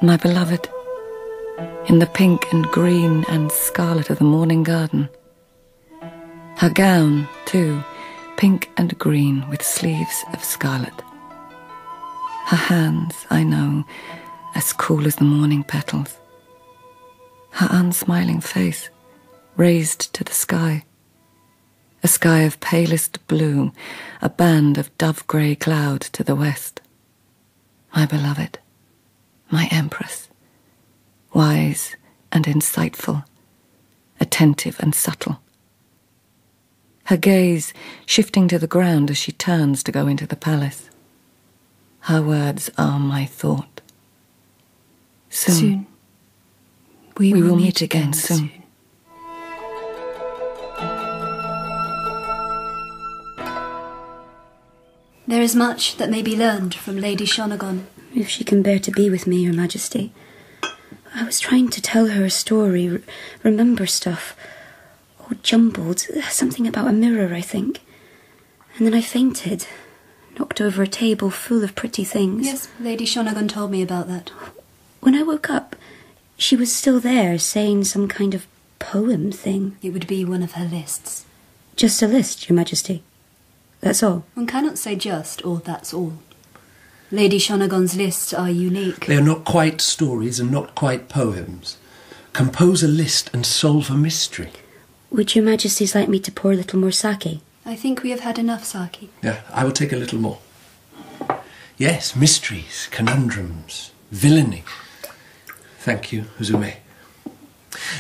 My beloved, in the pink and green and scarlet of the morning garden. Her gown, too, pink and green with sleeves of scarlet. Her hands, I know, as cool as the morning petals. Her unsmiling face, raised to the sky. A sky of palest blue, a band of dove-grey cloud to the west. My beloved, my Empress, wise and insightful, attentive and subtle. Her gaze shifting to the ground as she turns to go into the palace. Her words are my thought. Soon. We will meet again soon. There is much that may be learned from Lady Shonagon. If she can bear to be with me, Your Majesty. I was trying to tell her a story, remember stuff. All jumbled, something about a mirror, I think. And then I fainted, knocked over a table full of pretty things. Yes, Lady Shonagon told me about that. When I woke up, she was still there, saying some kind of poem thing. It would be one of her lists. Just a list, Your Majesty. That's all. One cannot say just or that's all. Lady Shonagon's lists are unique. They are not quite stories and not quite poems. Compose a list and solve a mystery. Would Your Majesties like me to pour a little more sake? I think we have had enough sake. Yeah, I will take a little more. Yes, mysteries, conundrums, villainy. Thank you, Uzume.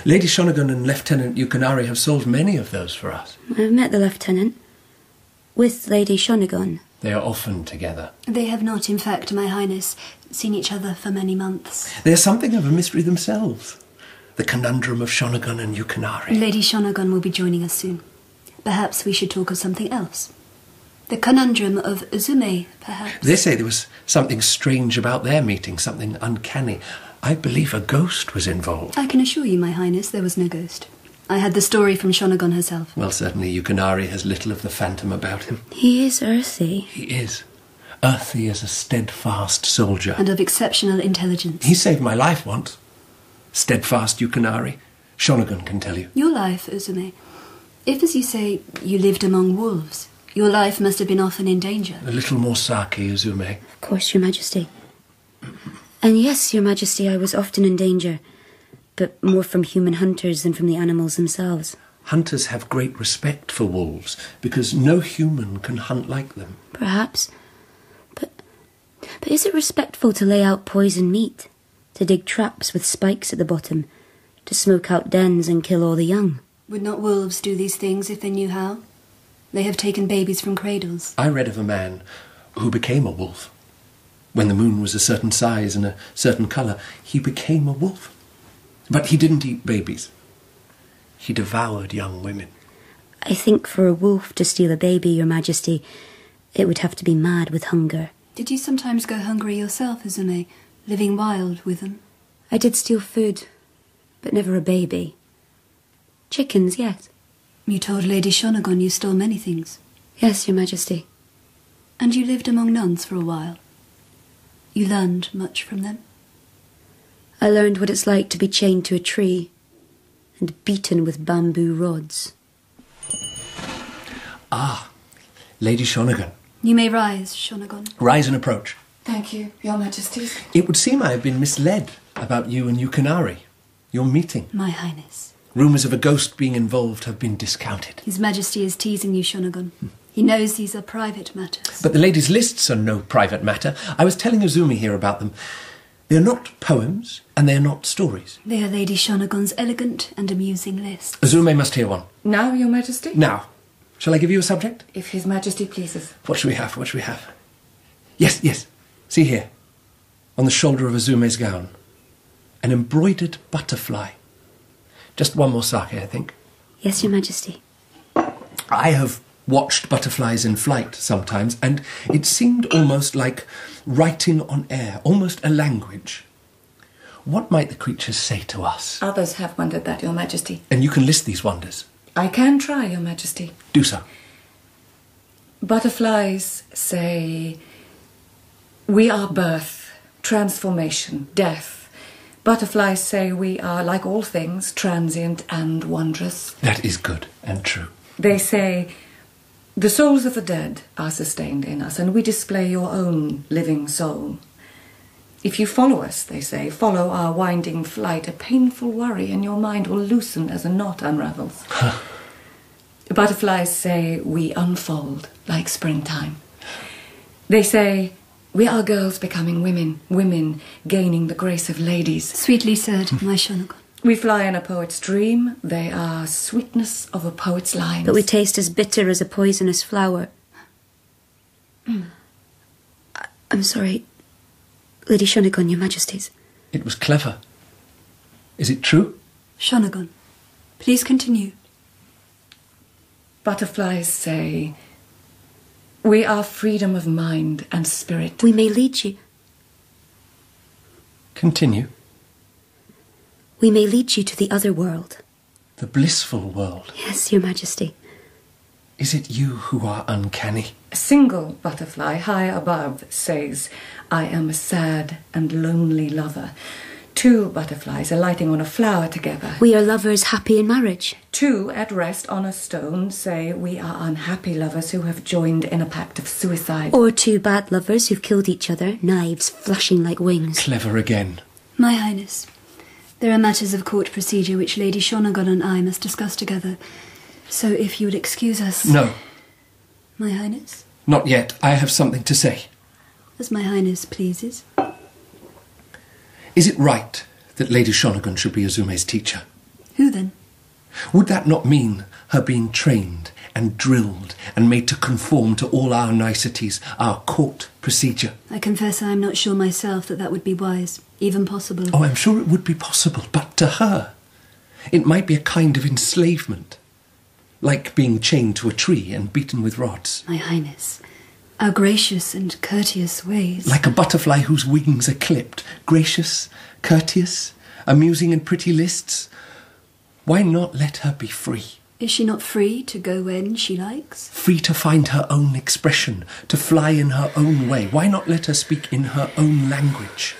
Lady Shonagon and Lieutenant Yukinari have solved many of those for us. I've met the Lieutenant. With Lady Shonagon. They are often together. They have not, in fact, My Highness, seen each other for many months. They are something of a mystery themselves. The conundrum of Shonagon and Yukinari. Lady Shonagon will be joining us soon. Perhaps we should talk of something else. The conundrum of Uzume, perhaps. They say there was something strange about their meeting, something uncanny. I believe a ghost was involved. I can assure you, My Highness, there was no ghost. I had the story from Shonagon herself. Well, certainly Yukinari has little of the phantom about him. He is earthy. He is. Earthy as a steadfast soldier. And of exceptional intelligence. He saved my life once. Steadfast Yukinari. Shonagon can tell you. Your life, Uzume. If, as you say, you lived among wolves, your life must have been often in danger. A little more sake, Uzume. Of course, Your Majesty. And yes, Your Majesty, I was often in danger. But more from human hunters than from the animals themselves. Hunters have great respect for wolves, because no human can hunt like them. Perhaps. But is it respectful to lay out poison meat? To dig traps with spikes at the bottom? To smoke out dens and kill all the young? Would not wolves do these things if they knew how? They have taken babies from cradles. I read of a man who became a wolf. When the moon was a certain size and a certain colour, he became a wolf. But he didn't eat babies. He devoured young women. I think for a wolf to steal a baby, Your Majesty, it would have to be mad with hunger. Did you sometimes go hungry yourself, Uzume, living wild with them? I did steal food, but never a baby. Chickens, yes. You told Lady Shonagon you stole many things. Yes, Your Majesty. And you lived among nuns for a while. You learned much from them? I learned what it's like to be chained to a tree and beaten with bamboo rods. Ah, Lady Shonagon. You may rise, Shonagon. Rise and approach. Thank you, Your Majesties. It would seem I have been misled about you and Yukinari, your meeting. My Highness. Rumours of a ghost being involved have been discounted. His Majesty is teasing you, Shonagon. He knows these are private matters. But the ladies' lists are no private matter. I was telling Uzumi here about them. They are not poems, and they are not stories. They are Lady Shonagon's elegant and amusing lists. Uzume must hear one. Now, Your Majesty? Now. Shall I give you a subject? If His Majesty pleases. What shall we have? What shall we have? Yes, yes. See here. On the shoulder of Uzume's gown. An embroidered butterfly. Just one more sake, I think. Yes, Your Majesty. I have watched butterflies in flight sometimes, and it seemed almost like writing on air, almost a language. What might the creatures say to us? Others have wondered that, Your Majesty. And you can list these wonders. I can try, Your Majesty. Do so. Butterflies say, we are birth, transformation, death, Butterflies say we are, like all things, transient and wondrous. That is good and true. They say the souls of the dead are sustained in us, and we display your own living soul. If you follow us, they say, follow our winding flight, a painful worry in your mind will loosen as a knot unravels. Butterflies say we unfold like springtime. They say we are girls becoming women, women gaining the grace of ladies. Sweetly said, my Shonagon. We fly in a poet's dream. They are sweetness of a poet's lines. But we taste as bitter as a poisonous flower. I'm sorry, Lady Shonagon, Your Majesties. It was clever. Is it true? Shonagon, please continue. Butterflies say we are freedom of mind and spirit. We may lead you. Continue. We may lead you to the other world. The blissful world. Yes, Your Majesty. Is it you who are uncanny? A single butterfly high above says, I am a sad and lonely lover. Two butterflies alighting on a flower together. We are lovers happy in marriage. Two at rest on a stone say we are unhappy lovers who have joined in a pact of suicide. Or two bad lovers who've killed each other, knives flashing like wings. Clever again. My Highness, there are matters of court procedure which Lady Shonagon and I must discuss together. So if you would excuse us... No. My Highness? Not yet. I have something to say. As my Highness pleases. Is it right that Lady Shonagon should be Azume's teacher? Who then? Would that not mean her being trained and drilled and made to conform to all our niceties, our court procedure? I confess I am not sure myself that would be wise, even possible. Oh, I'm sure it would be possible, but to her, it might be a kind of enslavement, like being chained to a tree and beaten with rods. My Highness, our gracious and courteous ways. Like a butterfly whose wings are clipped, gracious, courteous, amusing in pretty lists. Why not let her be free? Is she not free to go when she likes? Free to find her own expression, to fly in her own way. Why not let her speak in her own language?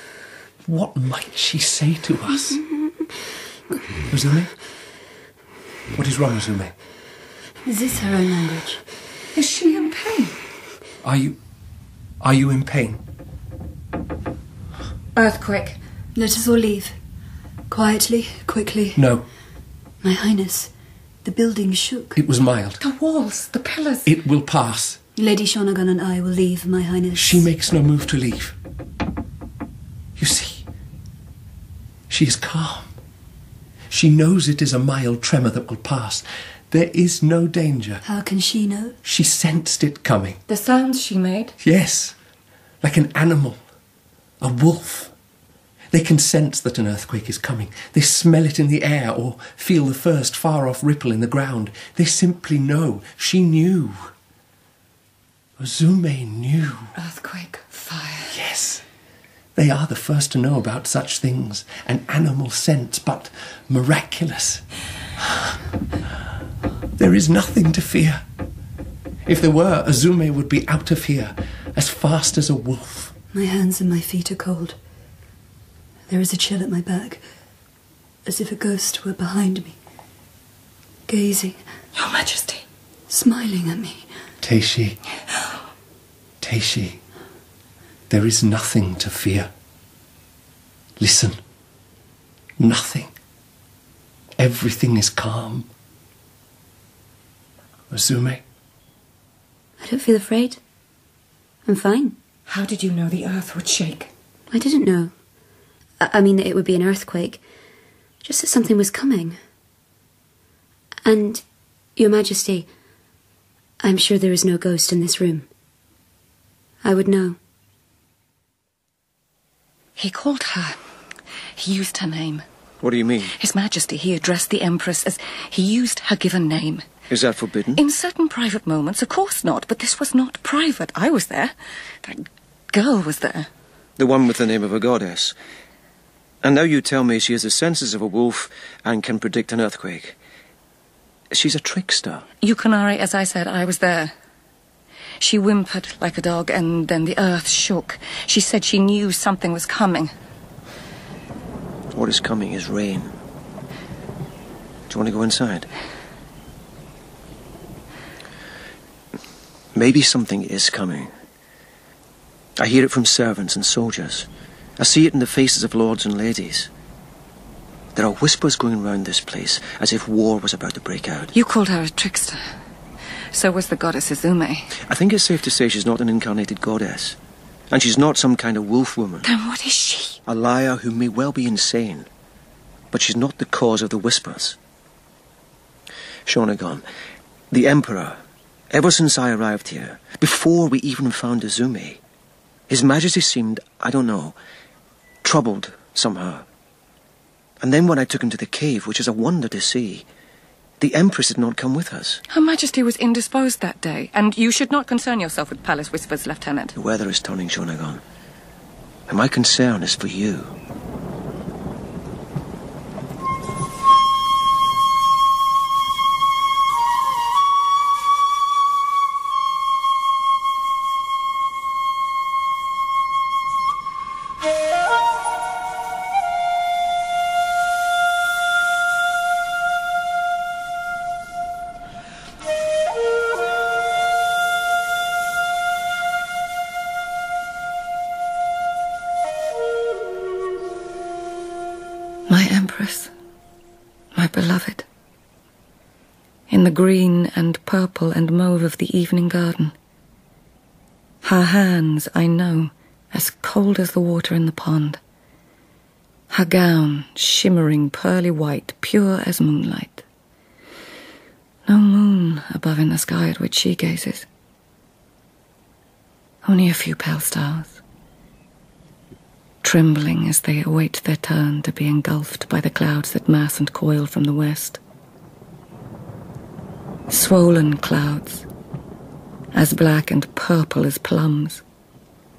What might she say to us? Uzume? What is wrong, Uzume? Is this her own language? Is she in pain? Are you in pain? Earthquake. Let us all leave. Quietly, quickly. No. My Highness, the building shook. It was mild. The walls, the pillars. It will pass. Lady Shonagon and I will leave, My Highness. She makes no move to leave. You see, she is calm. She knows it is a mild tremor that will pass. There is no danger. How can she know? She sensed it coming. The sounds she made. Yes, like an animal, a wolf. They can sense that an earthquake is coming. They smell it in the air or feel the first far-off ripple in the ground. They simply know. She knew. Uzume knew. Earthquake, fire. Yes, they are the first to know about such things. An animal sense, but miraculous. There is nothing to fear. If there were, Uzume would be out of here as fast as a wolf. My hands and my feet are cold. There is a chill at my back, as if a ghost were behind me, gazing. Your Majesty. Smiling at me. Teishi, Teishi, there is nothing to fear. Listen, nothing. Everything is calm. Uzume? I don't feel afraid. I'm fine. How did you know the earth would shake? I didn't know. I mean that it would be an earthquake. Just that something was coming. And, Your Majesty, I'm sure there is no ghost in this room. I would know. He called her. He used her name. What do you mean? His Majesty, he addressed the Empress as he used her given name. Is that forbidden? In certain private moments, of course not, but this was not private. I was there. That girl was there. The one with the name of a goddess. And now you tell me she has the senses of a wolf and can predict an earthquake. She's a trickster. Yukinari, as I said, I was there. She whimpered like a dog, and then the earth shook. She said she knew something was coming. What is coming is rain. Do you want to go inside? Maybe something is coming. I hear it from servants and soldiers. I see it in the faces of lords and ladies. There are whispers going round this place, as if war was about to break out. You called her a trickster. So was the goddess Izume. I think it's safe to say she's not an incarnated goddess. And she's not some kind of wolf woman. Then what is she? A liar who may well be insane. But she's not the cause of the whispers. Shonagon, the Emperor, ever since I arrived here, before we even found Izume, His Majesty seemed, I don't know, troubled somehow. And then when I took him to the cave, which is a wonder to see, the Empress did not come with us. Her Majesty was indisposed that day, and you should not concern yourself with palace whispers, Lieutenant. The weather is turning, Shonagon, and my concern is for you. My Empress, my beloved, in the green and purple and mauve of the evening garden. Her hands, I know, as cold as the water in the pond. Her gown, shimmering pearly white, pure as moonlight. No moon above in the sky at which she gazes. Only a few pale stars, trembling as they await their turn to be engulfed by the clouds that mass and coil from the west. Swollen clouds, as black and purple as plums,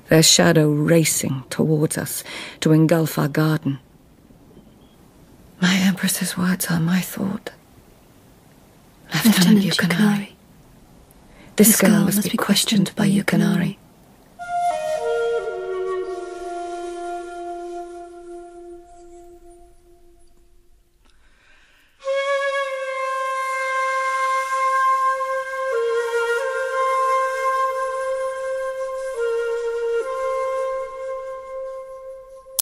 their shadow racing towards us to engulf our garden. My Empress's words are my thought. Lieutenant Yukinari. This girl must be questioned by Yukinari.